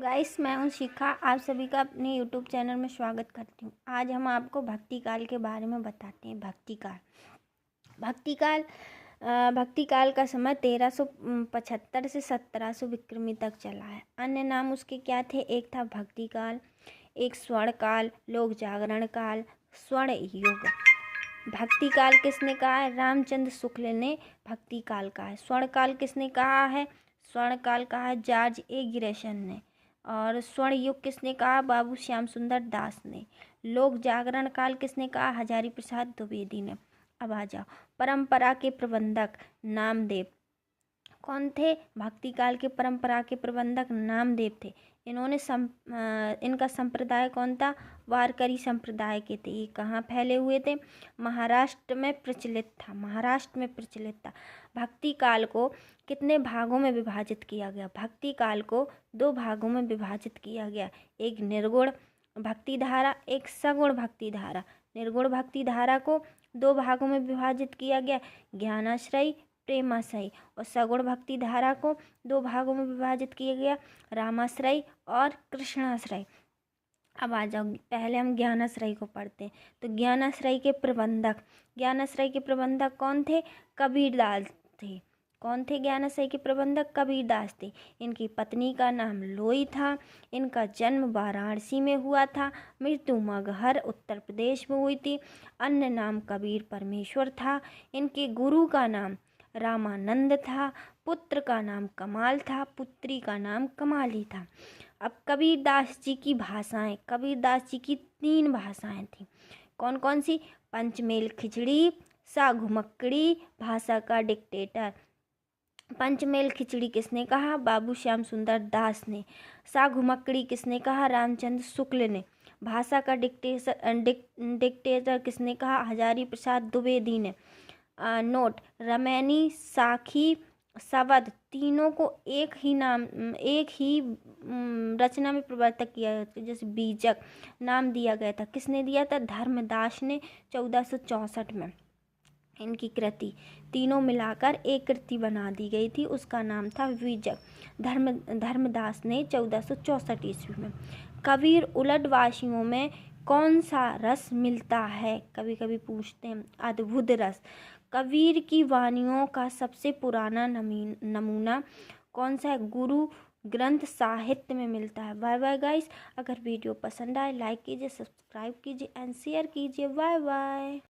Guys, मैं हूं शिखा। आप सभी का अपने यूट्यूब चैनल में स्वागत करती हूं। आज हम आपको भक्ति काल के बारे में बताते हैं। भक्ति काल का समय 1375 से 1700 विक्रमी तक चला है। अन्य नाम उसके क्या थे? एक था भक्ति काल, एक स्वर्ण काल, लोक जागरण काल, स्वर्ण युग। भक्ति काल किसने कहा है? रामचंद्र शुक्ल ने भक्ति काल कहा है। स्वर्ण काल किसने कहा है? स्वर्ण काल कहा है जॉर्ज ए ग्रेसन ने। और स्वर्ण युग किसने कहा? बाबू श्याम सुंदर दास ने। लोक जागरण काल किसने कहा? हजारी प्रसाद द्विवेदी ने। अब आ जाओ, परंपरा के प्रबंधक नामदेव कौन थे? भक्ति काल के परंपरा के प्रबंधक नामदेव थे। इनका संप्रदाय कौन था? वारकरी संप्रदाय के थे। ये कहाँ फैले हुए थे? महाराष्ट्र में प्रचलित था। भक्ति काल को कितने भागों में विभाजित किया गया? भक्ति काल को 2 भागों में विभाजित किया गया। एक निर्गुण भक्ति धारा, एक सगुण भक्ति धारा। निर्गुण भक्ति धारा को 2 भागों में विभाजित किया गया, ज्ञानाश्रय, प्रेमाश्रय। और सगुण भक्ति धारा को 2 भागों में विभाजित किया गया, रामाश्रय और कृष्णाश्रय। अब आ जाओ, पहले हम ज्ञानाश्रय को पढ़ते हैं। तो ज्ञानाश्रय के प्रबंधक कौन थे? कबीरदास थे। कौन थे ज्ञानाश्रय के प्रबंधक? कबीरदास थे। इनकी पत्नी का नाम लोई था। इनका जन्म वाराणसी में हुआ था, मृत्यु मगहर उत्तर प्रदेश में हुई थी। अन्य नाम कबीर परमेश्वर था। इनके गुरु का नाम रामानंद था। पुत्र का नाम कमाल था, पुत्री का नाम कमाली था। अब कबीरदास जी की 3 भाषाएं थी। कौन कौन सी? पंचमेल खिचड़ी, साघुमक्कड़ी, भाषा का डिक्टेटर। पंचमेल खिचड़ी किसने कहा? बाबू श्याम सुंदर दास ने। साघुमक्कड़ी किसने कहा? रामचंद्र शुक्ल ने। भाषा का डिक्टेटर किसने कहा? हजारी प्रसाद द्विवेदी ने। नोट, रमैनी, साखी, सवद तीनों को एक ही रचना में प्रवर्तक किया गया था। जैसे बीजक नाम दिया गया था, किसने दिया था? धर्मदास ने 1464 में। इनकी कृति तीनों मिलाकर एक कृति बना दी गई थी, उसका नाम था बीजक। धर्मदास ने 1464 ईस्वी में। कबीर उलटवासियों में कौन सा रस मिलता है? कभी कभी पूछते हैं। अद्भुत रस। कबीर की वाणियों का सबसे पुराना नमूना कौन सा है? गुरु ग्रंथ साहित्य में मिलता है। Bye bye guys. अगर वीडियो पसंद आए लाइक कीजिए, सब्सक्राइब कीजिए एंड शेयर कीजिए। Bye bye.